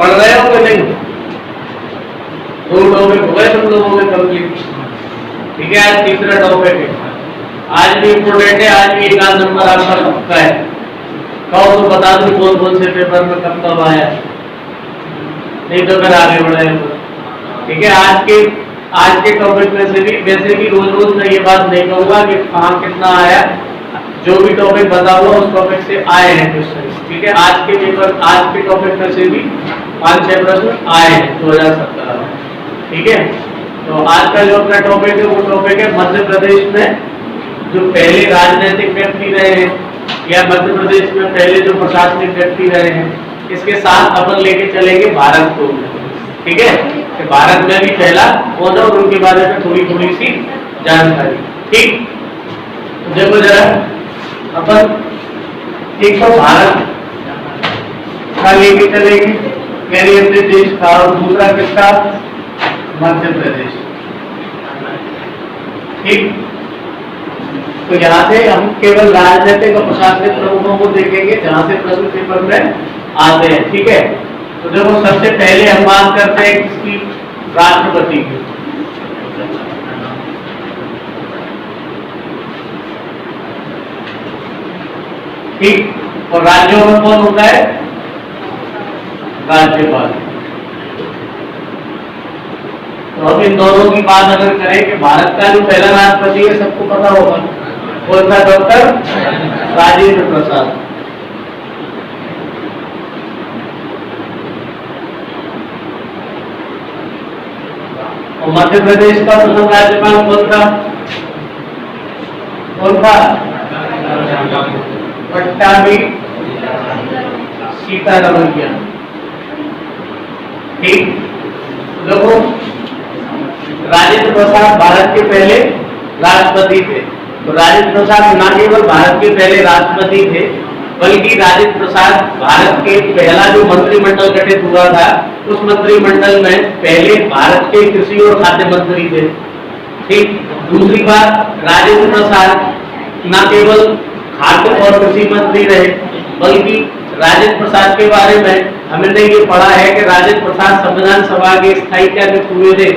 पढ़ रहे हो कि नहीं? 2 टॉपिक हो गए तुम लोगों के कंप्लीट। ठीक है, आज तीसरा टॉपिक है। आज भी इम्पोर्टेंट है, आज भी 1 आध नंबर आपका पक्का है। कहो तो बता दो कौन कौन से पेपर में कब कब आया, नहीं तो फिर आगे बढ़े। ठीक है, आज के टॉपिक में से भी वैसे भी रोज रोज मैं ये बात नहीं कहूँगा कि कहाँ कितना आया, जो भी टॉपिक बता हुआ उस टॉपिक से आए हैं क्वेश्चन। ठीक है, आज के टॉपिक में से भी 5-6 प्रश्न आए हैं 2017 में। ठीक है, तो आज का जो अपना टॉपिक है वो टॉपिक है मध्य प्रदेश में जो पहले राजनीतिक व्यक्ति रहे हैं या मध्य प्रदेश में पहले जो प्रशासनिक व्यक्ति रहे हैं, इसके साथ अपन लेके चलेंगे भारत को। ठीक है, कि भारत में भी पहला कौन है और उनके बारे में थोड़ी थोड़ी सी जानकारी। ठीक, तो देखो जरा अपन एक तो भारत का लेके चलेंगे पहले अपने देश का, और दूसरा किसका? मध्य प्रदेश। ठीक, तो यहाँ से हम केवल राजनीतिक और प्रशासनिक प्रमुखों को देखेंगे जहाँ से प्रश्न पेपर में आते हैं। ठीक है, तो देखो सबसे पहले हम बात करते हैं किसकी? राष्ट्रपति की। ठीक, और राज्यों में कौन होता है? राज्यपाल। तो अब इन दोनों की बात अगर करें कि भारत का जो पहला राष्ट्रपति है सबको पता होगा, कौन था? डॉक्टर राजेंद्र प्रसाद। और मध्य प्रदेश का प्रथम राज्यपाल कौन था? कौन था? पट्टाभी सीतारमैया। ठीक, देखो राजेंद्र प्रसाद भारत के पहले राष्ट्रपति थे। तो राजेंद्र प्रसाद न केवल भारत के पहले राष्ट्रपति थे, बल्कि राजेंद्र प्रसाद भारत के पहला जो मंत्रिमंडल गठित हुआ था उस मंत्रिमंडल में पहले भारत के कृषि और खाद्य मंत्री थे। ठीक, दूसरी बात राजेंद्र प्रसाद न केवल खाद्य और कृषि मंत्री रहे, बल्कि राजेंद्र प्रसाद के बारे में हमने ये पढ़ा है कि राजेंद्र प्रसाद संविधान सभा के स्थायी क्या हुए थे?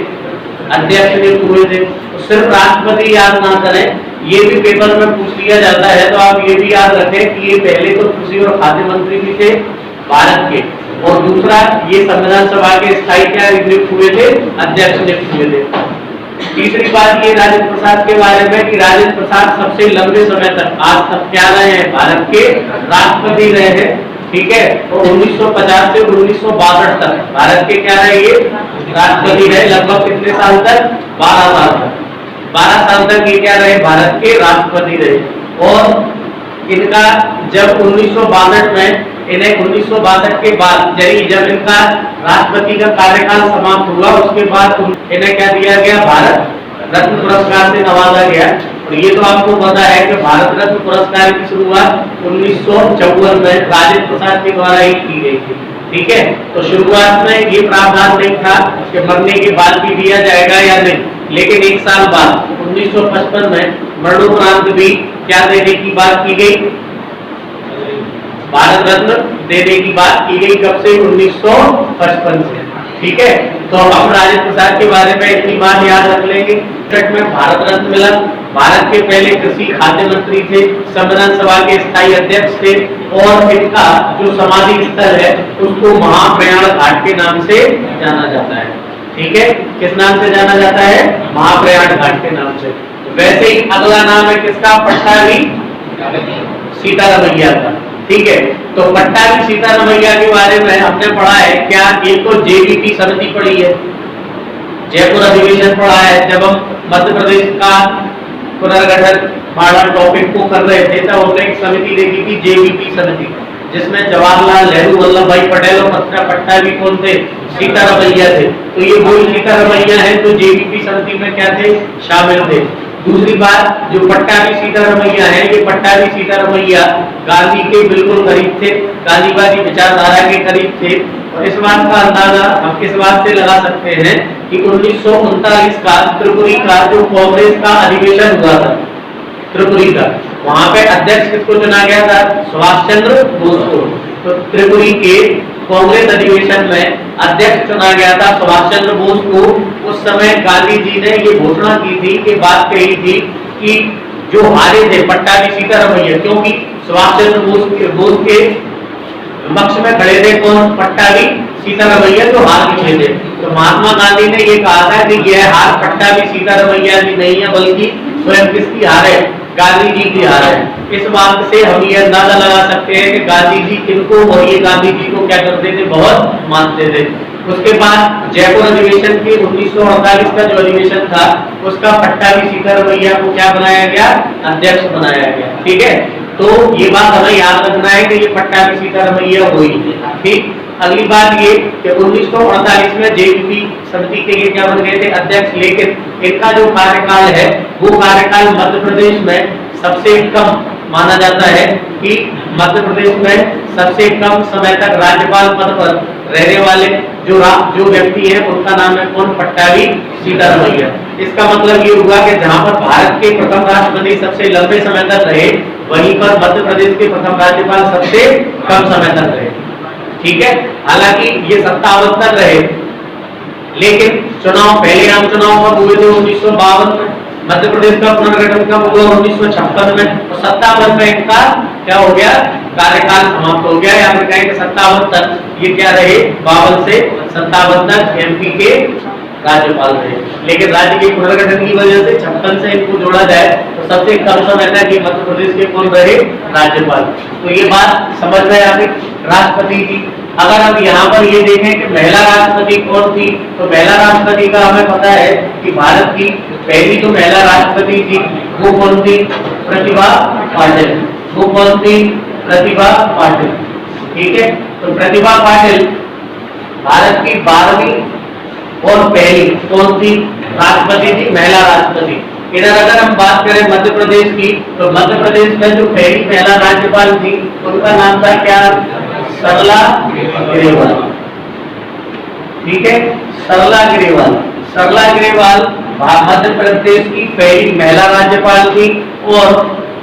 अध्यक्ष नियुक्त हुए थे। तो सिर्फ राष्ट्रपति याद ना करें, ये भी पेपर में पूछ लिया जाता है, तो आप ये भी याद रखें कि ये पहले तो कृषि और खाद्य मंत्री भी थे भारत के, और दूसरा ये संविधान सभा के स्थायी क्या नियुक्त हुए थे? अध्यक्ष नियुक्त हुए थे। तीसरी बात ये राजेंद्र प्रसाद के बारे में कि राजेंद्र प्रसाद सबसे लंबे समय तक आज तक क्या रहे हैं? भारत के राष्ट्रपति रहे हैं। ठीक है, और 1950 से 1962 तक भारत के क्या रहे? ये राष्ट्रपति रहे। लगभग कितने साल तक? 12 साल तक। 12 साल तक ये क्या रहे? भारत के राष्ट्रपति रहे। और इनका जब 1962 में इन्हें 1962 के बाद यानी जब इनका राष्ट्रपति का कार्यकाल समाप्त हुआ उसके बाद इन्हें क्या दिया गया? भारत रत्न पुरस्कार से नवाजा गया। और ये तो आपको पता है कि भारत रत्न पुरस्कार की शुरुआत 1954 में राजेंद्र प्रसाद के द्वारा ही की गई थी। ठीक है, तो शुरुआत में ये प्रावधान नहीं था कि मरने के बाद भी दिया जाएगा या नहीं, लेकिन 1 साल बाद 1955 में मरणोपरांत भी क्या देने की बात की गई? भारत रत्न देने की बात की गई। कब से? 1955 से। ठीक है, तो हम राजेंद्र प्रसाद के बारे में इतनी बात याद रख लेंगे। में भारत रत्न मिला, भारत के पहले कृषि खाद्य मंत्री थे, संविधान सभा के स्थायी अध्यक्ष थे, और इनका जो समाधि स्थल है उसको महाप्रयाण घाट के नाम से जाना जाता है। ठीक है, किस नाम से जाना जाता है? महाप्रयाण घाट के नाम से। वैसे ही अगला नाम है किसका? पट्टाभी सीतारमैया का। ठीक है, तो पट्टाभी सीतारमैया के बारे में हमने पढ़ा है क्या? एक तो जेबीपी समिति पढ़ी है, जयपुर अधिवेशन पढ़ा है। जब हम मध्य प्रदेश का पुनर्गठन मॉडल टॉपिक को कर रहे थे तब हमने एक समिति देखी थी, जेबीपी समिति, जिसमें जवाहरलाल नेहरू, वल्लभ भाई पटेल और पट्टाभी कौन थे? सीतारमैया थे। तो ये वही सीतारमैया है तो जेबीपी समिति में क्या थे? शामिल थे। दूसरी बात, जो पट्टाभी सीतारमैया है, ये पट्टाभी सीतारमैया गांधी के बिल्कुल करीब थे, गांधीवादी विचारधारा के करीब थे। और इस बात का अंदाजा हम किस बात से लगा सकते हैं कि 1939 का त्रिपुरी का जो कांग्रेस का अधिवेशन हुआ था त्रिपुरी का, वहां पे अध्यक्ष किसको चुना गया था? सुभाष चंद्र बोस को। तो त्रिपुरी के कांग्रेस अधिवेशन में अध्यक्ष चुना गया था सुभाष चंद्र बोस को, उस समय गांधी जी ने ये घोषणा की थी कि बात कही थी कि जो हारे थे पट्टाभी सीतारमैया, क्योंकि सुभाष चंद्र बोस के पक्ष में खड़े थे कौन? पट्टाभी सीतारमैया जो हार चुके थे। तो महात्मा गांधी ने ये कहा था कि यह हार पट्टाभी सीतारमैया की नहीं है, बल्कि स्वयं किसकी हार है? गांधी जी की हार है। इस बात से हम ये अंदाजा लगा सकते हैं कि गांधी जी किनको, और ये गांधी जी को क्या करते थे? बहुत मानते थे। उसके बाद जयपुर अधिवेशन के 1948 का जो अधिवेशन था, उसका पट्टाभी सीतारमैया को क्या बनाया गया? अध्यक्ष बनाया गया। ठीक है, तो ये बात हमें याद रखना है कि ये पट्टाभी सीतारमैया हुई। ठीक, अगली बात ये कि 1948 में जेपीपी समिति के ये क्या बन गए थे? अध्यक्ष। लेकिन इनका जो कार्यकाल है वो कार्यकाल मध्य प्रदेश में सबसे कम माना जाता है कि मध्य प्रदेश में सबसे कम समय तक राज्यपाल पद पर रहने वाले जो व्यक्ति है उनका नाम है कौन? पट्टाभी सीतारमैया। इसका मतलब ये हुआ कि जहां पर भारत के प्रथम राष्ट्रपति सबसे लंबे समय तक रहे, वहीं पर मध्य प्रदेश के प्रथम राज्यपाल सबसे कम समय तक रहे। ठीक है, हालांकि ये 57 तक रहे, लेकिन चुनाव पहले आम चुनाव कब हुए थे? 1952 में। मध्य प्रदेश का पुनर्गठन कब हुआ? 1956 में। और 57 में इनका क्या हो गया? कार्यकाल समाप्त हो गया। या फिर कहें कि 57 तक ये क्या रहे? 52 से 57 तक एमपी के राज्यपाल रहे। लेकिन राज्य के पुनर्गठन की वजह से 56 से इनको जोड़ा जाए तो सबसे कम समय तक ये मध्य प्रदेश के कौन रहे? राज्यपाल। तो ये बात समझ में आ गई। राष्ट्रपति जी, अगर हम यहाँ पर ये देखें कि महिला राष्ट्रपति कौन थी, तो महिला राष्ट्रपति का हमें पता है कि भारत की पहली जो महिला राष्ट्रपति थी वो कौन थी? प्रतिभा पाटिल। वो कौन थी? प्रतिभा पाटिल। ठीक है, तो प्रतिभा पाटिल भारत की 12वीं और पहली कौन सी राष्ट्रपति थी? महिला राष्ट्रपति। इधर अगर हम बात करें मध्य प्रदेश की, तो मध्य प्रदेश में जो पहली महिला राज्यपाल थी उनका नाम था क्या? सरला ग्रेवाल। ठीक है, सरला ग्रेवाल। सरला ग्रेवाल मध्य प्रदेश की पहली महिला राज्यपाल थी। और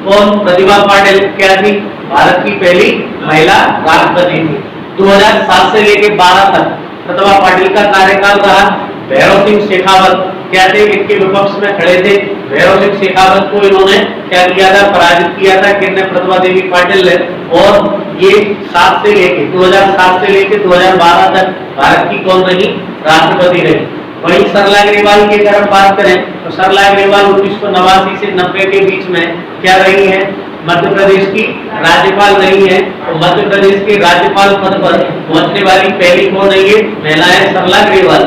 कौन? प्रतिभा पाटिल क्या थी? भारत की पहली महिला राष्ट्रपति थी। 2007 से लेकर 12 तक प्रतिभा पाटिल का कार्यकाल रहा। भैरव सिंह शेखावत क्या थे? इनके विपक्ष में खड़े थे। भैरव सिंह शेखावत को इन्होंने क्या किया था? पराजित किया था। किसने? प्रतिभा देवी पाटिल ने। और ये 2007 से लेकर 2012 तक भारत की कौन रही? राष्ट्रपति रही। वहीं सरला ग्रेवाल की अगर हम बात करें तो सरला ग्रेवाल 1989 से 90 के बीच में क्या रही है? मध्य प्रदेश की राज्यपाल रही है। तो मध्य प्रदेश के राज्यपाल पद पर पहुंचने वाली पहली कौन है? ये महिला है, सरला ग्रेवाल।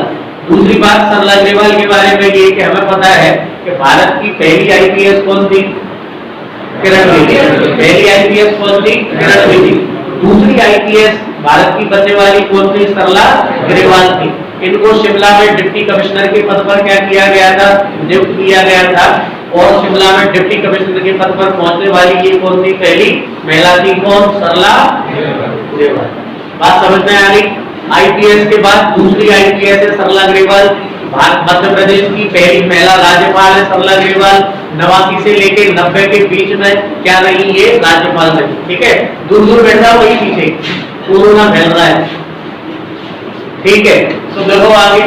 दूसरी बात सरला ग्रेवाल के बारे में ये कि हमें पता है कि भारत की पहली आईपीएस कौन थी? किरण बेदी। पहली आईपीएस कौन थी? किरण बेदी। दूसरी आईपीएस भारत की बनने वाली कौन थी? सरला ग्रेवाल थी। इनको शिमला में डिप्टी कमिश्नर के पद पर क्या किया गया था? नियुक्त किया गया था। और शिमला में डिप्टी कमिश्नर के पद पर पहुंचने वाली ये कौन थी? पहली महिला थी। कौन? सरला ग्रेवाल। बात समझ में आ गई? आईपीएस के बाद दूसरी आईपीएस है सरला ग्रेवाल। मध्य प्रदेश की पहली महिला राज्यपाल है सरला ग्रेवाल। 89 से लेकर 90 के बीच में क्या रही? ये राज्यपाल रही। ठीक है, दूर दूर बैठा वही पीछे कोरोना फैल रहा है। ठीक है, तो देखो आगे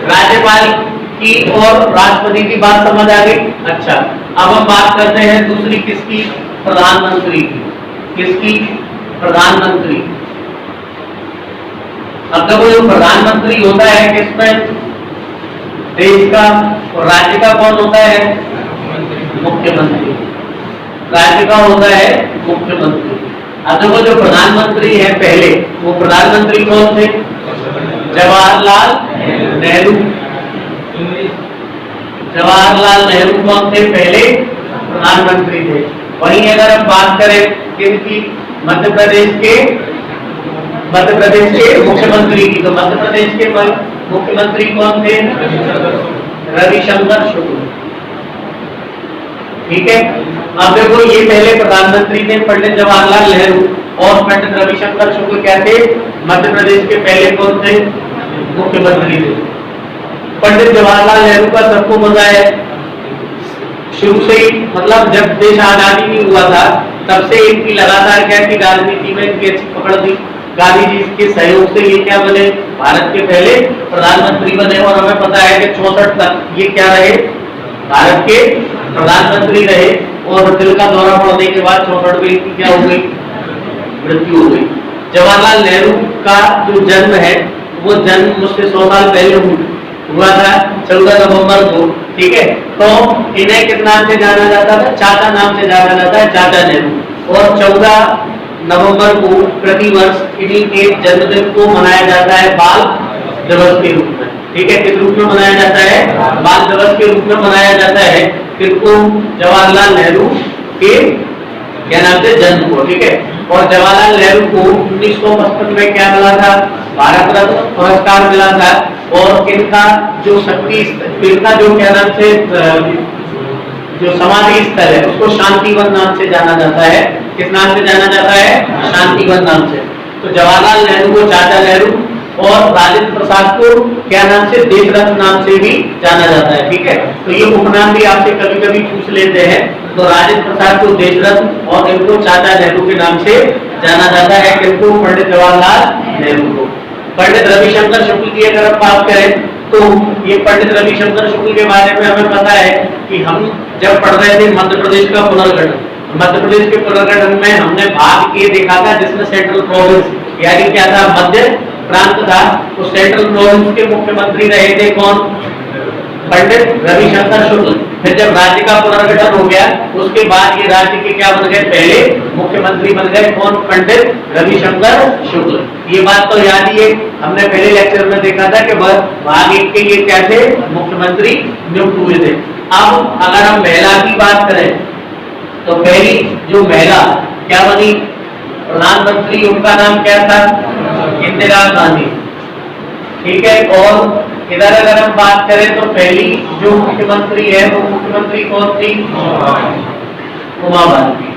राज्यपाल की और राष्ट्रपति की बात समझ आ गई। अच्छा, अब हम बात करते हैं दूसरी किसकी? प्रधानमंत्री की। किसकी? प्रधानमंत्री। अब देखो जो प्रधानमंत्री होता है किसमें? देश का। और राज्य का कौन होता है? मुख्यमंत्री। राज्य का होता है मुख्यमंत्री। अब देखो जो प्रधानमंत्री है पहले, वो प्रधानमंत्री कौन थे? जवाहरलाल नेहरू। जवाहरलाल नेहरू कौन थे? पहले प्रधानमंत्री थे। वहीं अगर हम बात करें किसकी? मध्य प्रदेश के मुख्यमंत्री की, तो मध्य प्रदेश के मुख्यमंत्री कौन थे? रविशंकर शुक्ल। ठीक है, अब देखो ये पहले प्रधानमंत्री थे पंडित जवाहरलाल नेहरू, और पंडित रविशंकर शुक्ल क्या थे? मध्य प्रदेश के पहले कौन थे? मुख्यमंत्री थे। पंडित जवाहरलाल नेहरू का सबको मजा है, शुरू से ही, मतलब जब देश आजादी नहीं हुआ था तब से इनकी लगातार क्या थी? राजनीति में इनकी अच्छी पकड़ थी। गांधी जी के सहयोग से ये क्या बने, भारत के पहले प्रधानमंत्री बने। और हमें पता है कि 64 तक ये क्या रहे, भारत के प्रधानमंत्री रहे। और दिल का दौरा पड़ने के बाद 64 में इनकी क्या हो गई, मृत्यु हो गई। जवाहरलाल नेहरू का जो जन्म है वो जन्म मुझसे 100 साल पहले हुआ था, 14 नवंबर को, ठीक है। तो इन्हें किस नाम से जाना जाता था, चाचा नाम से जाना जाता है, चाचा नेहरू। और 14 नवंबर को प्रतिवर्ष इन्हीं के जन्मदिन को मनाया जाता है बाल दिवस के रूप में, ठीक है। किस रूप में मनाया जाता है, बाल दिवस के रूप में मनाया जाता है, किसको, जवाहरलाल नेहरू के क्या नाम से जन्म को, ठीक है। और जवाहरलाल नेहरू को 1955 में क्या मिला था, भारत रत्न पुरस्कार मिला था। और इनका जो शक्ति, इनका जो क्या नाम से जो समाधि स्थल है उसको शांतिवन नाम से जाना जाता है। किस नाम से जाना जाता है, शांतिवन नाम से। तो जवाहरलाल नेहरू को चाचा नेहरू और राजेंद्र प्रसाद को क्या नाम से, देशरत्न नाम से भी जाना जाता है, ठीक है। तो ये उपनाम भी आपसे कभी कभी पूछ लेते हैं। तो राजेंद्र प्रसाद को देशरत्न और इनको चाचा नेहरू के नाम से जाना जाता है, किनको, पंडित जवाहरलाल नेहरू को। पंडित रविशंकर शुक्ल की अगर आप बात करें तो ये पंडित रविशंकर शुक्ल के बारे में हमें पता है कि हम जब पढ़ रहे थे मध्य प्रदेश का पुनर्गठन, मध्य प्रदेश के पुनर्गठन में हमने भाग ए देखा था जिसमें सेंट्रल प्रोविंस यानी क्या था, मध्य प्रांत था। तो सेंट्रल प्रोविंस के मुख्यमंत्री रहे थे कौन, पंडित रविशंकर शुक्ल। फिर जब राज्य का पुनर्गठन हो गया उसके बाद ये राज्य के क्या बन गए, पहले मुख्यमंत्री बन गए कौन, पंडित रविशंकर शुक्ल। ये बात तो याद ही है, हमने पहले लेक्चर में देखा था कि भाग एक के ये क्या थे, मुख्यमंत्री नियुक्त हुए थे। अब अगर हम महिला की बात करें तो पहली जो महिला क्या बनी, प्रधानमंत्री, उनका नाम क्या था, इंदिरा गांधी, ठीक है। और इधर अगर हम बात करें तो पहली जो मुख्यमंत्री है वो मुख्यमंत्री कौन थी, उमा भारती,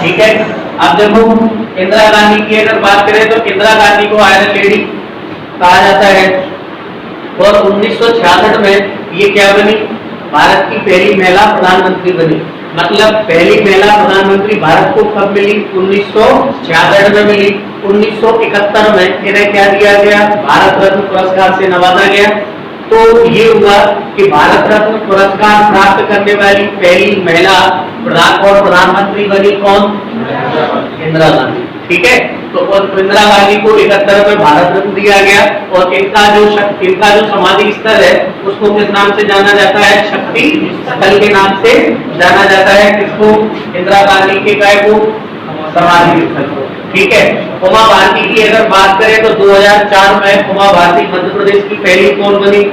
ठीक है। अब देखो इंदिरा गांधी की अगर बात करें तो इंदिरा गांधी को आयरन लेडी कहा जाता है। और 1966 में ये क्या बनी, भारत की पहली महिला प्रधानमंत्री बनी। मतलब पहली महिला प्रधानमंत्री भारत को कब मिली, 1966 में मिली। 1971 में इन्हें क्या दिया गया, भारत रत्न पुरस्कार से नवाजा गया। तो ये हुआ कि भारत रत्न पुरस्कार प्राप्त करने वाली पहली महिला प्रधानमंत्री बनी कौन, इंदिरा गांधी, ठीक है। तो इंदिरा गांधी को 71 में भारत रत्न दिया गया। और इनका जो समाधि स्थल है उसको किस नाम से जाना जाता है, शक्ति स्थल के नाम से जाना जाता है। किसको, इंदिरा गांधी के काय को, समाधि स्थल को, ठीक है। उमा भारती की अगर बात करें तो 2004 में उमा भारती मध्य प्रदेश की पहली कौन बनी,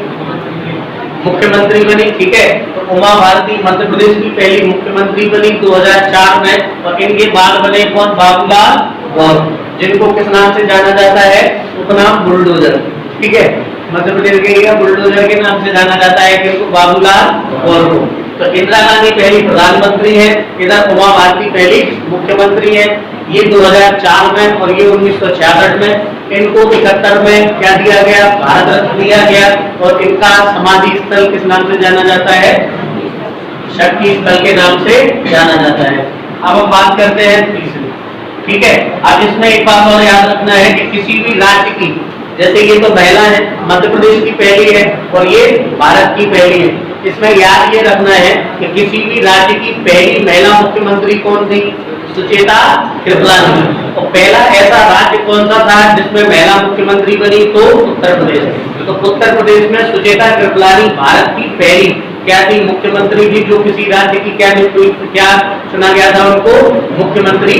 मुख्यमंत्री बनी, ठीक है। तो उमा भारती मध्य प्रदेश की पहली मुख्यमंत्री बनी 2004 में। और इनके बाद बने कौन, बाबूलाल गौर, जिनको किस नाम से जाना जाता है, उपनाम बुलडोजर, ठीक है। मध्य प्रदेश के लिए बुलडोजर के नाम से जाना जाता है किनको, बाबूलाल गौर को। तो इंदिरा गांधी पहली प्रधानमंत्री है, इधर उमा भारती पहली मुख्यमंत्री है। ये 2004 में और ये 1966 में। इनको 71 में क्या दिया गया, भारत रत्न दिया गया। और इनका समाधि स्थल किस नाम से जाना जाता है, शक्ति स्थल के नाम से जाना जाता है। अब हम बात करते हैं तीसरी, ठीक है। अब इसमें एक बात और याद रखना है कि किसी भी राज्य की, जैसे ये तो महिला है, मध्य प्रदेश की पहली है और ये भारत की पहली है, इसमें याद ये रखना है कि किसी भी राज्य की पहली महिला मुख्यमंत्री कौन थी, सुचेता कृपलानी। और पहला ऐसा राज्य कौन सा था जिसमें महिला मुख्यमंत्री बनी, तो उत्तर प्रदेश। तो उत्तर प्रदेश में सुचेता कृपलानी भारत की पहली क्या थी, मुख्यमंत्री थी, जो किसी राज्य की क्या चुना गया था, उनको मुख्यमंत्री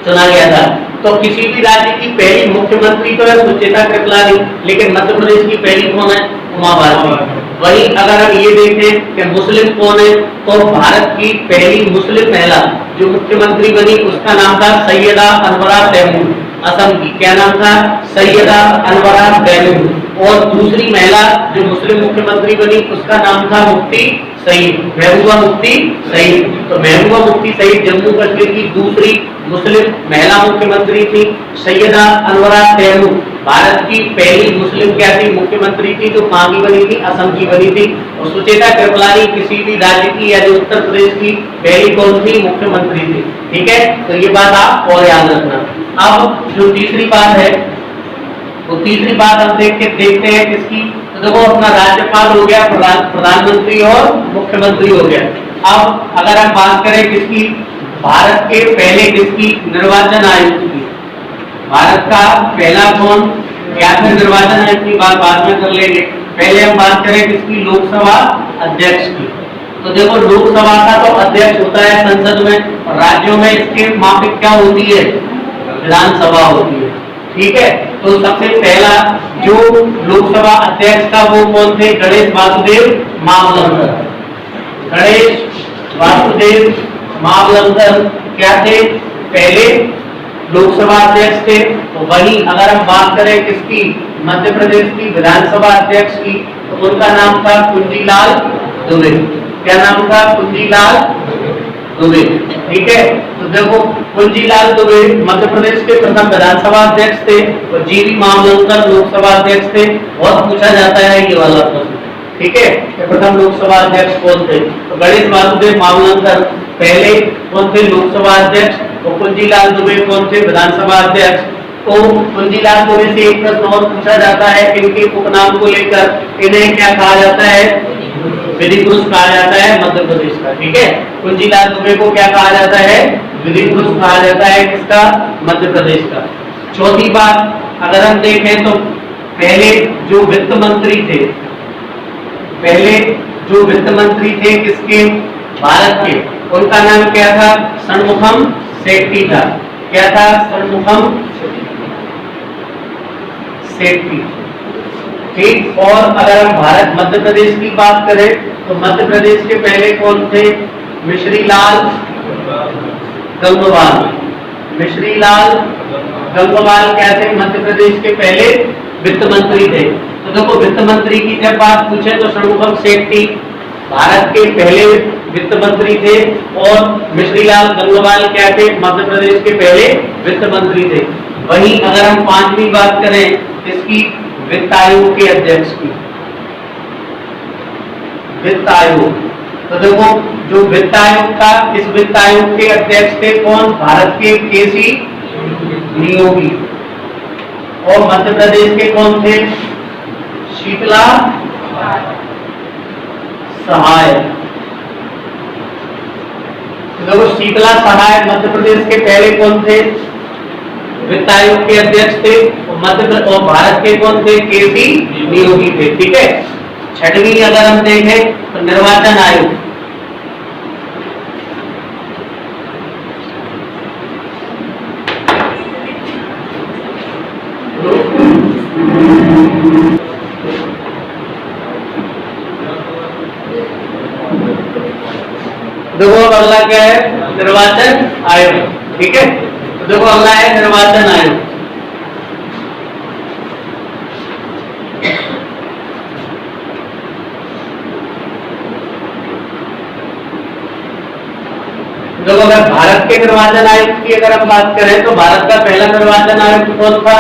चुना गया था। तो किसी भी राज्य की पहली मुख्यमंत्री तो है सुचेता कृपलानी, लेकिन मध्य प्रदेश की पहली कौन है, उमा भारती। वहीं अगर हम ये देखें कि मुस्लिम कौन है, तो भारत की पहली मुस्लिम महिला जो मुख्यमंत्री बनी उसका नाम था सैयदा अनवरा तैमूर, असम की। क्या नाम था, सैयदा अनवरा तैमूर। और दूसरी महिला जो मुस्लिम मुख्यमंत्री बनी उसका नाम था मुफ्ती सईद, महबूबा मुफ्ती सईद। तो महबूबा मुफ्ती सईद जम्मू कश्मीर की दूसरी मुस्लिम महिला मुख्यमंत्री थी। सैयदा अनवरा तैमूर भारत की पहली मुस्लिम क्या थी, मुख्यमंत्री थी, जो कहाँ की बनी थी, असम की बनी थी। और सुचेता कृपलानी किसी भी राज्य की या जो उत्तर प्रदेश की पहली कौन थी, मुख्यमंत्री थी। ठीक है, तो ये बात आप और याद रखना। अब जो तीसरी बात है, तो तीसरी बात हम देखते हैं किसकी, तो देखो अपना राज्यपाल हो गया, प्रधानमंत्री और मुख्यमंत्री हो गया। अब अगर हम बात करें किसकी, भारत के पहले किसकी, निर्वाचन आयुक्त की। भारत का पहला कौन, या फिर निर्वाचन आयुक्त की बात बाद में कर लेंगे, पहले हम बात करें किसकी, लोकसभा अध्यक्ष की। तो देखो लोकसभा का तो अध्यक्ष होता है संसद में, और राज्यों में इसके माफिक क्या होती है, विधानसभा होती है। ठीक है, तो सबसे पहला जो लोकसभा अध्यक्ष का वो कौन थे, गणेश वासुदेव मावलंकर। गणेश वासुदेव मावलंकर क्या थे, पहले लोकसभा अध्यक्ष थे। तो वही अगर हम बात करें किसकी, मध्य प्रदेश की विधानसभा अध्यक्ष की, तो उनका नाम था कुंजीलाल दुबे। क्या नाम था, कुंजीलाल दुबे। ठीक है, तो देखो कुंजीलाल दुबे मध्य प्रदेश के प्रथम विधानसभा अध्यक्ष थे, और जीवी मावलंकर लोकसभा अध्यक्ष थे। बहुत पूछा जाता है ये वाला प्रश्न। ठीक है, प्रथम लोकसभा अध्यक्ष कौन थे, तो गणेश वासुदेव मावलंकर पहले कौन थे, लोकसभा अध्यक्ष, और कुंजीलाल दुबे कौन थे, विधानसभा अध्यक्ष। तो कुंजीलाल दुबे से एक प्रश्न और पूछा जाता है, इनके उपनाम को लेकर इन्हें क्या कहा जाता है, विधि पुरुष कहा जाता है मध्य प्रदेश का। ठीक है, कुंजीलाल दुबे को क्या कहा जाता है, विधि पुरुष कहा जाता है, किसका, मध्य प्रदेश का। चौथी बात अगर हम देखें तो पहले जो वित्त मंत्री थे, पहले जो वित्त मंत्री थे किसके, भारत के, उनका नाम क्या था, षणमुखम शेट्टी था। क्या था, षणमुखम शेट्टी। ठीक, और अगर हम भारत मध्य प्रदेश की बात करें तो मध्य प्रदेश के पहले कौन थे, मिश्रीलाल गंगवाल। मिश्रीलाल गंगवाल क्या थे, मध्य प्रदेश के पहले वित्त मंत्री थे। तो देखो वित्त मंत्री की जब बात पूछे तो षणमुखम शेट्टी भारत के पहले वित्त मंत्री थे, और मिश्रीलाल गंगवाल क्या थे, मध्य प्रदेश के पहले वित्त मंत्री थे। वहीं अगर हम पांचवी बात करें इसकी, वित्त आयोग के अध्यक्ष की, वित्त आयोग, तो देखो जो वित्त आयोग था, इस वित्त आयोग के अध्यक्ष थे कौन, भारत के केसी नियोगी। और मध्य प्रदेश के कौन थे, शीतला सहाय। तो देखो शीतला सहाय मध्य प्रदेश के पहले कौन थे, वित्त आयोग के अध्यक्ष थे, और भारत के कौन थे, केसी नियोगी थे। ठीक है, छठवीं अगर हम देखें तो निर्वाचन आयोग। देखो अगला क्या है, निर्वाचन आयोग। ठीक है, तो देखो अगला है निर्वाचन आयोग। देखो अगर भारत के निर्वाचन आयुक्त की अगर हम बात करें तो भारत का पहला निर्वाचन आयुक्त कौन था,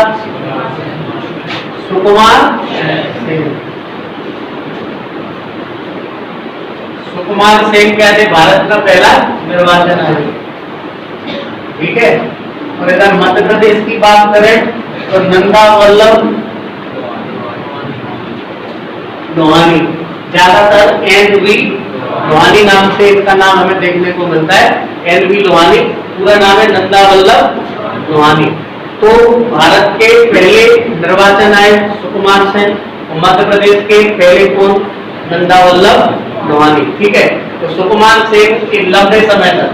सुकुमार सेन। सुकुमार सेन क्या थे, भारत का पहला निर्वाचन आयुक्त। ठीक है, और अगर मध्य प्रदेश की बात करें तो नंदा वल्लभ लोहानी, ज्यादातर एन.वी. लोहानी नाम से इनका नाम हमें देखने को मिलता है, एन.वी. लोहानी, पूरा नाम है नंदा वल्लभ लोहानी। तो भारत के पहले निर्वाचन आयुक्त सुकुमार सेन, और मध्य प्रदेश के पहले कौन, नंदा वल्लभ लोहानी। ठीक है, तो सुकुमार सेन के लंबे समय तक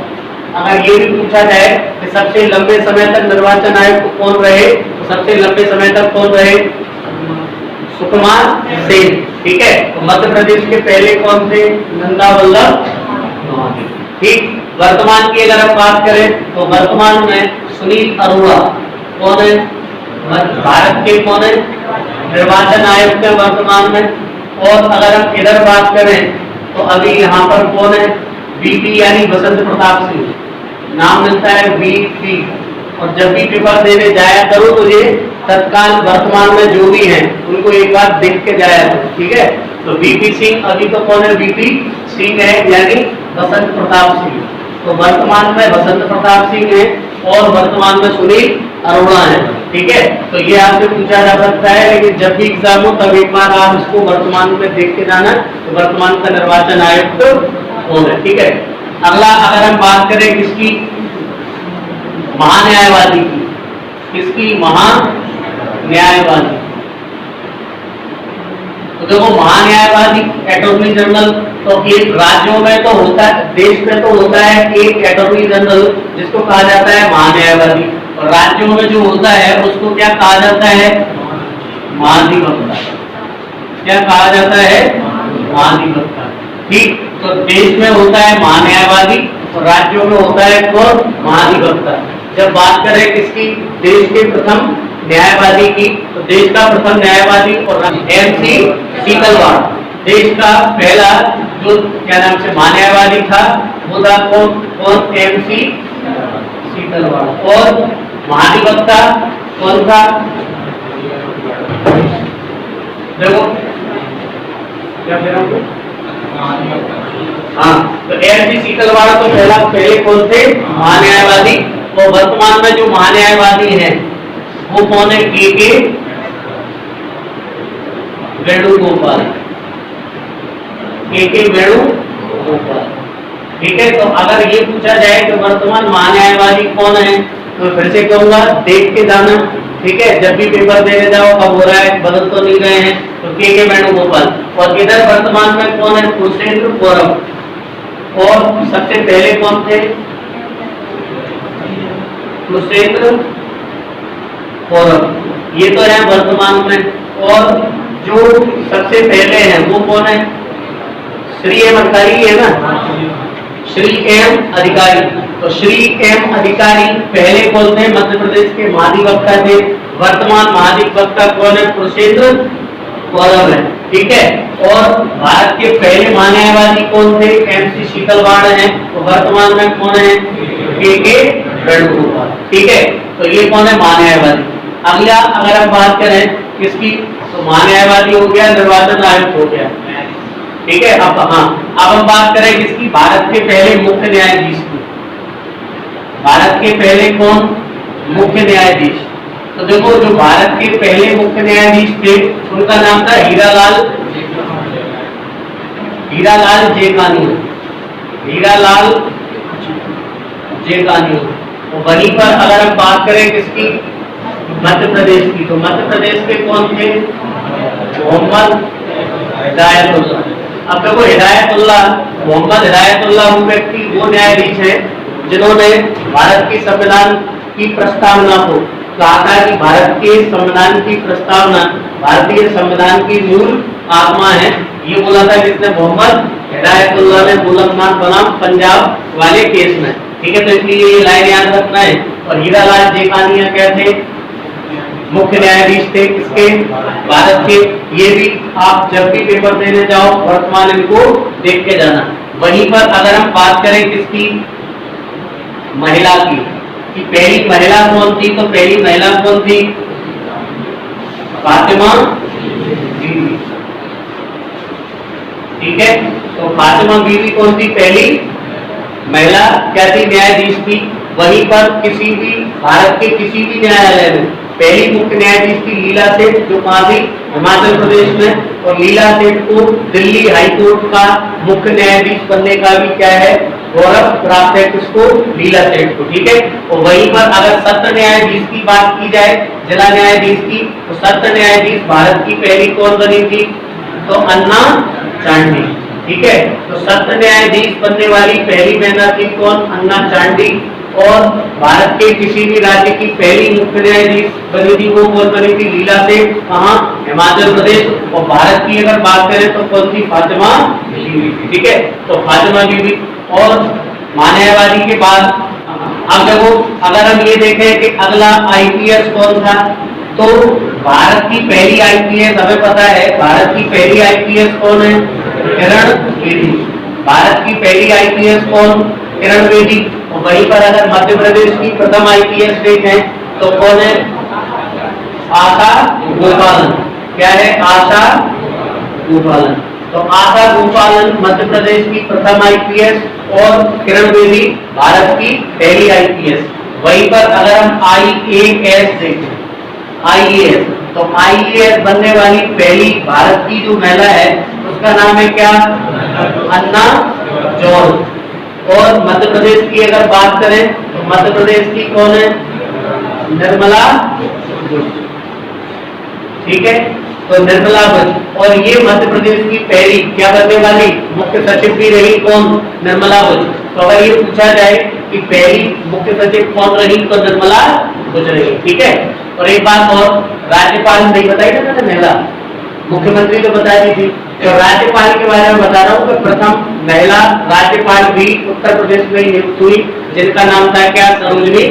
अगर ये भी पूछा जाए कि सबसे लंबे समय तक निर्वाचन आयुक्त कौन रहे, तो सबसे लंबे समय तक कौन रहे, सुकुमार सेन। ठीक है, तो मध्य प्रदेश के पहले कौन थे, नंदा वल्लभ लोहानी। ठीक, वर्तमान की अगर हम बात करें तो वर्तमान में सुनील अरोड़ा कौन है, भारत के कौन है, निर्वाचन आयुक्त है वर्तमान में। और अगर हम इधर बात करें तो अभी यहाँ पर कौन है? वीपी यानी बसंत प्रताप सिंह, नाम मिलता है वीपी। और जब भी पेपर देने जाया करो तो ये तत्काल वर्तमान में जो भी हैं उनको एक बार देख के जाया करो, ठीक है। तो वीपी सिंह, अभी तो कौन है? वीपी सिंह है यानी बसंत प्रताप सिंह। तो वर्तमान में बसंत प्रताप सिंह है और वर्तमान में सुनील अरोड़ा है, ठीक है। तो ये आपसे पूछा जा सकता है, लेकिन जब भी एग्जाम हो तब एक बार आप इसको वर्तमान में देख के जाना, तो वर्तमान का निर्वाचन आयुक्त कौन है, ठीक है। अगला अगर हम बात करें किसकी? महान्यायवादी की। किसकी? महान्यायवादी। तो देखो महान्यायवादी अटॉर्नी जनरल, तो एक राज्यों में तो होता है, देश में तो होता है एक अटॉर्नी जनरल जिसको कहा जाता है महान्यायवादी, और राज्यों में जो होता है उसको क्या कहा जाता है? महाधिवक्ता। क्या कहा जाता है? महाधिवक्ता, ठीक। तो देश में होता है महान्यायवादी और राज्यों में होता है कौन? महाधिवक्ता। जब बात करें किसकी? देश के प्रथम न्यायवादी की, तो देश का प्रथम न्यायवादी और एमसी सीतलवाड़। देश का पहला जो क्या नाम से महान्यायवादी था वो था कौन? एमसी सीतलवाड़। और महाधिवक्ता कौन था? देखो क्या कह रहा हूँ, हाँ, तो एमसी सीतलवाड़ तो पहले कौन थे? महान्यायवादी। और वर्तमान में जो महान्यायवादी हैं वो कौन है? के वेणुगोपाल। के वेणुगोपाल, ठीक है। तो अगर ये पूछा जाए कि वर्तमान महान्यायवादी कौन है, तो फिर से कहूंगा देख के जाना, ठीक है। जब भी पेपर देने जाओ कब हो रहा है, बदल तो नहीं गए हैं, तो के वेणुगोपाल। और इधर वर्तमान में कौन है? कुशेंद्र गौरव। और सबसे पहले कौन थे? कुशेंद्र गौरव। ये तो है वर्तमान में। और जो सबसे पहले हैं वो कौन है? श्री एम अधिकारी है ना, श्री एम अधिकारी। तो श्री एम अधिकारी पहले कौन थे? मध्य प्रदेश के महाधिवक्ता थे। वर्तमान महाधिवक्ता कौन है? कुशेंद्र गौरव है, ठीक है। और भारत के पहले महान्यायवादी कौन थे? एमसी सीतलवाड़ हैं। तो वर्तमान में कौन है? के वेणुगोपाल, ठीक है। तो ये कौन है? महान्यायवादी। अगला अगर हम बात करें किसकी, तो महान्यायवादी हो गया, निर्वाचन आयुक्त हो गया, ठीक है। अब हम बात करें किसकी? भारत के पहले मुख्य न्यायाधीश की। भारत के पहले कौन? मुख्य न्यायाधीश। तो देखो जो भारत के पहले मुख्य न्यायाधीश थे उनका नाम था हीरालाल जेकानी। हीरालाल जेकानी। तो वहीं पर अगर हम बात करें किसकी? मध्य प्रदेश की, तो मध्य प्रदेश के कौन थे? मोहम्मद हिदायतुल्लाह। अब देखो मोहम्मद हिदायतुल्लाह वो व्यक्ति, वो न्यायाधीश है जिन्होंने भारत की संविधान की प्रस्तावना को कहा था कि भारत के संविधान की प्रस्तावना भारतीय संविधान की मूल आत्मा है। ये बोला था किसने? मोहम्मद हिदायतुल्लाह ने गोलकनाथ बनाम पंजाब वाले केस में, ठीक है। तो इसलिए ये लाइन याद रखना है। और हीरालाल जेकानिया क्या थे? मुख्य न्यायाधीश थे किसके? भारत के। ये भी आप जब भी पेपर देने जाओ वर्तमान इनको देख के जाना। वहीं पर अगर हम बात करें किसकी? महिला की, कि पहली महिला कौन थी, तो पहली महिला कौन थी? फातिमा बीवी, ठीक है। तो फातिमा बीवी कौन थी? पहली महिला क्या थी? न्यायाधीश थी। वहीं पर किसी भी भारत के किसी भी न्यायालय में पहली मुख्य न्यायाधीश थी लीला सेठ, जो कहाँ थी? हिमाचल प्रदेश में। और लीला सेठ को दिल्ली हाई कोर्ट का मुख्य न्यायाधीश बनने का भी क्या है? गौरव प्राप्त है। किसको? लीला सेठ को, ठीक है। और वहीं पर अगर सत्र न्यायाधीश की बात की जाए, जिला न्यायाधीश की, तो सत्र न्यायाधीश भारत की पहली कौन बनी थी? तो अन्ना चांडी, ठीक है। तो सत्र न्यायाधीश बनने वाली पहली महिला थी कौन? अन्ना चांडी। और भारत के किसी भी राज्य की पहली मुख्य न्यायाधीश बनी थी वो कौन बनी थी? लीला सेठ। कहाँ? हिमाचल प्रदेश। और भारत की अगर बात करें तो कौन थी? फातिमा बीवी, ठीक है। तो फातिमा बीवी। और महान्यायवादी के बाद अब देखो अगर हम ये देखें कि अगला आईपीएस कौन था, तो भारत की पहली आईपीएस हमें पता है, भारत की पहली आईपीएस कौन है? किरण बेदी। भारत की पहली आईपीएस कौन? किरण बेदी। और वहीं पर अगर मध्य प्रदेश की प्रथम आईपीएस देखें तो कौन है? आशा गोपालन। क्या है? आशा गोपालन। तो आशा गोपालन मध्य प्रदेश की प्रथम आईपीएस और किरण बेदी भारत की पहली आईपीएस। वहीं पर अगर हम आईएएस देखें, आईएएस, तो आईएएस बनने वाली पहली भारत की जो महिला है उसका नाम है क्या? अन्ना जॉर्ज। और मध्य प्रदेश की अगर बात करें तो मध्य प्रदेश की कौन है? निर्मला बुच। ठीक है, तो निर्मला बुच। और ये मध्य प्रदेश की पहली क्या बनने वाली मुख्य सचिव भी रही, कौन? निर्मला बुच। तो अगर ये पूछा जाए कि पहली मुख्य सचिव कौन रही तो निर्मला बुच रही। ठीक है, और एक बात और, राज्यपाल नहीं बताई ना मैंने, महिला मुख्यमंत्री तो बता दी थी, तो राज्यपाल के बारे में बता रहा हूँ कि प्रथम महिला राज्यपाल भी उत्तर प्रदेश में नियुक्त हुई, जिनका नाम था क्या? सरोजनी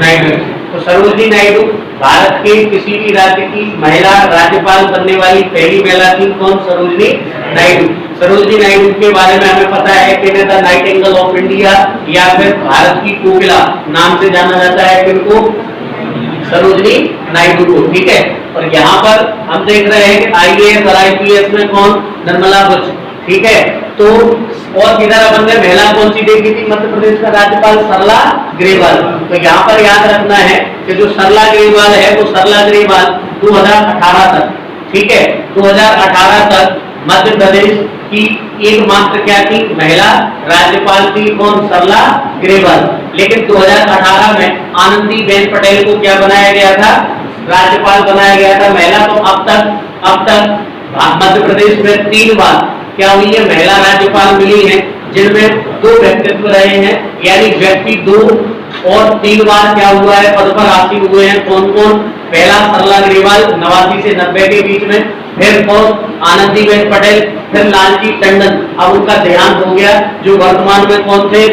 नायडू। तो सरोजनी नायडू भारत के किसी भी राज्य की महिला राज्यपाल बनने वाली पहली महिला थी, कौन? सरोजनी नायडू। सरोजनी नायडू के बारे में हमें पता है कि द नाइटिंगेल ऑफ इंडिया या फिर भारत की कोकिला नाम से जाना जाता है किनको? सरोजनी नायडू को। ठीक है, और यहाँ पर हम देख रहे हैं कि आईएएस और आईपीएस में कौन? निर्मला बुच। ठीक है, तो और किधर अपन ने महिला कौन सी देखी थी मध्य प्रदेश का राज्यपाल? सरला ग्रेवाल। तो यहाँ पर याद रखना है कि जो सरला ग्रेवाल है वो सरला ग्रेवाल 2018 तक, ठीक है, 2018 तक मध्य प्रदेश की एकमात्र क्या थी? महिला राज्यपाल थी, कौन? सरला ग्रेवाल। लेकिन 2018 में आनंदीबेन पटेल को क्या बनाया गया था? राज्यपाल बनाया गया था महिला। तो अब तक मध्य प्रदेश में 3 बार क्या हुई है? महिला राज्यपाल मिली है, जिनमें 2 व्यक्तित्व रहे हैं, यानी व्यक्ति 2 और 3 बार क्या हुआ है? पद पर आसीन हुए हैं। कौन कौन? पहला सरला ग्रेवाल 89 से 90 के बीच में, फिर कौन? आनंदीबेन पटेल, फिर लालजी टंडन। अब उनका देहांत हो गया, जो वर्तमान में कौन थे?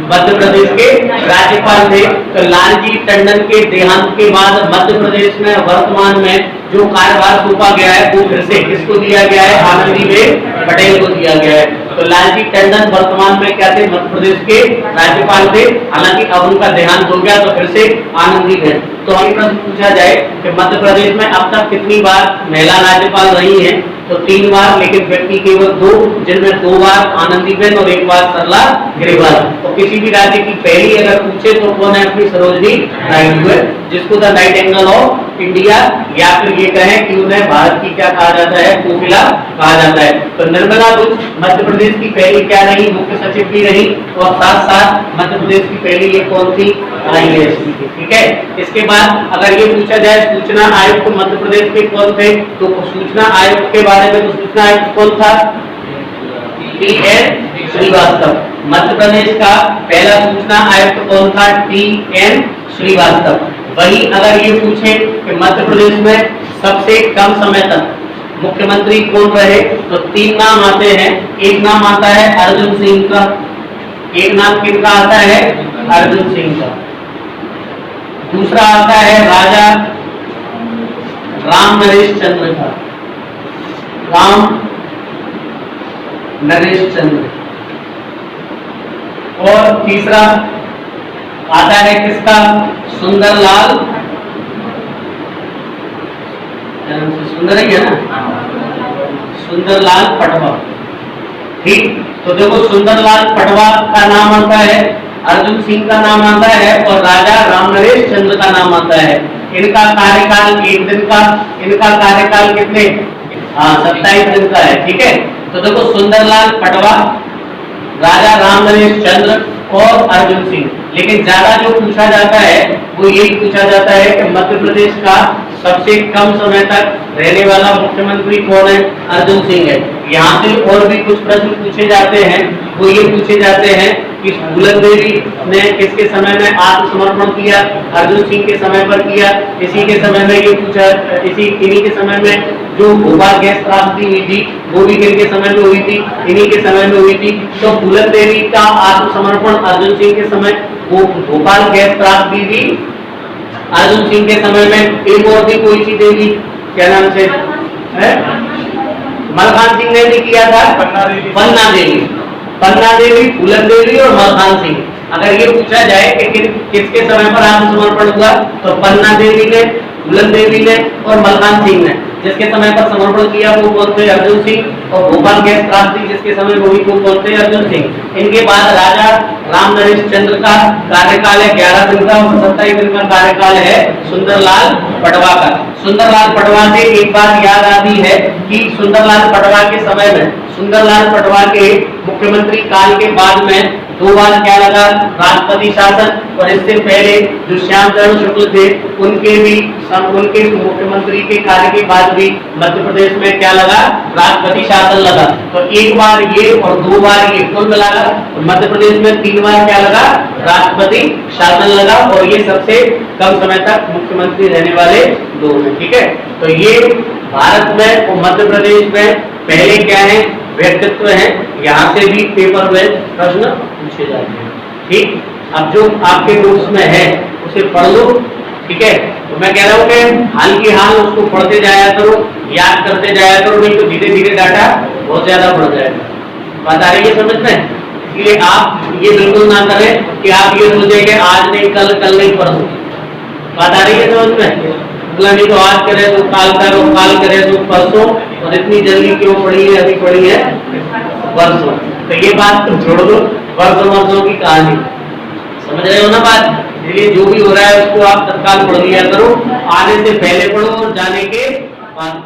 मध्य प्रदेश के राज्यपाल थे। तो लालजी टंडन के देहांत के बाद मध्य प्रदेश में वर्तमान में जो कार्यभार सौंपा गया है वो फिर से किसको दिया गया है? आनंदीबेन पटेल को दिया गया है। तो लालजी टंडन वर्तमान में क्या थे? मध्य प्रदेश के राज्यपाल थे। हालांकि अब उनका देहांत हो गया तो फिर से आनंदीबेन। तो अभी प्रश्न पूछा जाए कि मध्य प्रदेश में अब तक कितनी बार महिला राज्यपाल रही है? तो 3 बार, लेकिन व्यक्ति केवल 2, जिनमें 2 बार आनंदीबेन और 1 बार सरला ग्रेवाल। तो किसी भी राज्य की पहली अगर पूछे तो कौन है? अपनी सरोजनी नायडू है, जिसको द नाइटिंगेल ऑफ इंडिया या फिर ये कहें कि उन्हें भारत की क्या कहा जाता है? कोकिला कहा जाता है। तो निर्मला बुच मध्य प्रदेश की पहली क्या रही? मुख्य सचिव भी रही, और साथ साथ मध्य प्रदेश की पहली ये कौन थी? आईएएस थी। ठीक है, इसके बाद अगर ये पूछा जाए सूचना आयुक्त तो मध्य प्रदेश के कौन थे? तो सूचना आयुक्त के बारे में, तो सूचना आयुक्त कौन था? टी.एन. श्रीवास्तव। मध्य प्रदेश का पहला सूचना आयुक्त कौन था? टी.एन. श्रीवास्तव। वही अगर ये पूछे कि मध्य प्रदेश में सबसे कम समय तक मुख्यमंत्री कौन रहे, तो 3 नाम आते हैं। एक नाम आता है अर्जुन सिंह का, एक नाम किसका आता है? अर्जुन सिंह का। दूसरा आता है राजा राम नरेश चंद्र का, राम नरेश चंद्र। और तीसरा आता है किसका? सुंदरलाल, सुंदर ही है ना, सुंदरलाल पटवा। ठीक, तो देखो सुंदरलाल पटवा का नाम आता है, अर्जुन सिंह का नाम आता है और राजा रामनरेश चंद्र का नाम आता है। इनका कार्यकाल 1 दिन का, इनका कार्यकाल कितने? 27 दिन का है। ठीक है, तो देखो सुंदरलाल पटवा, राजा रामनरेश चंद्र और अर्जुन सिंह। लेकिन ज्यादा जो पूछा जाता है वो यही पूछा जाता है कि मध्य प्रदेश का सबसे कम समय तक रहने वाला मुख्यमंत्री कौन है? अर्जुन सिंह है। यहाँ से और भी कुछ प्रश्न पूछे जाते हैं, वो ये पूछे जाते हैं कि फूलन देवी ने किसके समय में आत्मसमर्पण किया? अर्जुन सिंह के समय पर किया। इसी के समय में ये पूछा, इन्हीं के समय में जो भोपाल गैस त्रासदी हुई थी वो भी किनके समय में हुई थी? इन्हीं के समय में हुई थी। तो फूलन देवी का आत्मसमर्पण अर्जुन सिंह के समय, वो भोपाल गैस त्रासदी भी अर्जुन सिंह के समय में। एक और भी कोई सी देवी, क्या नाम से है? मलखान सिंह ने भी किया था, पन्ना देवी। पन्ना देवी, फूलन देवी और मलखान सिंह। अगर ये पूछा जाए कि किसके समय पर आत्मसमर्पण हुआ, तो पन्ना देवी ने, फूलन देवी ने और मलखान सिंह ने। जिसके समय पर समर्पण किया वो कौन थे? अर्जुन सिंह। और भोपाल गैस त्रासदी जिसके समय हुई वो कौन थे? अर्जुन सिंह। इनके बाद राजा राम नरेश चंद्र का कार्यकाल है 11 दिन का, और 27 दिन का कार्यकाल है सुंदरलाल पटवा का। सुंदरलाल पटवा से एक बात याद आती है कि सुंदरलाल पटवा के समय में, सुंदरलाल पटवा के मुख्यमंत्री काल के बाद में 2 बार क्या लगा? राष्ट्रपति शासन। और इससे पहले जो श्याम चरण शुक्ल थे उनके भी, उनके मुख्यमंत्री के कार्य के बाद भी मध्य प्रदेश में क्या लगा? राष्ट्रपति शासन लगा। तो एक बार ये और 2 बार ये, कुल मिलाकर मध्य प्रदेश में 3 बार क्या लगा? राष्ट्रपति शासन लगा। और ये सबसे कम समय तक मुख्यमंत्री रहने वाले 2 हैं। ठीक है, तो ये भारत में और मध्य प्रदेश में पहले क्या है? व्यक्तित्व है। यहाँ से भी पेपर में प्रश्न पूछे जाते हैं। ठीक, अब जो आपके नोट्स में है उसे पढ़ लो। ठीक है, तो मैं कह रहा हूँ कि हाल की हाल उसको पढ़ते जाया करो, याद करते जाया करो, नहीं तो धीरे धीरे डाटा बहुत ज्यादा बढ़ जाएगा। बात आ रही है समझ में? इसलिए आप ये बिल्कुल ना करें कि आप ये सोचे कि आज नहीं कल, कल नहीं परसों। बात आ रही है समझ में? नहीं तो आज करे तो काल करो, काल करे तो परसों, और इतनी जल्दी क्यों पड़ी है? अभी पड़ी है परसों। तो ये बात तुम छोड़ दो, वर्षों की कहानी। समझ रहे हो ना बात? इसलिए जो भी हो रहा है उसको आप तत्काल पढ़ लिया करो, आने से पहले पढ़ो और जाने के बाद।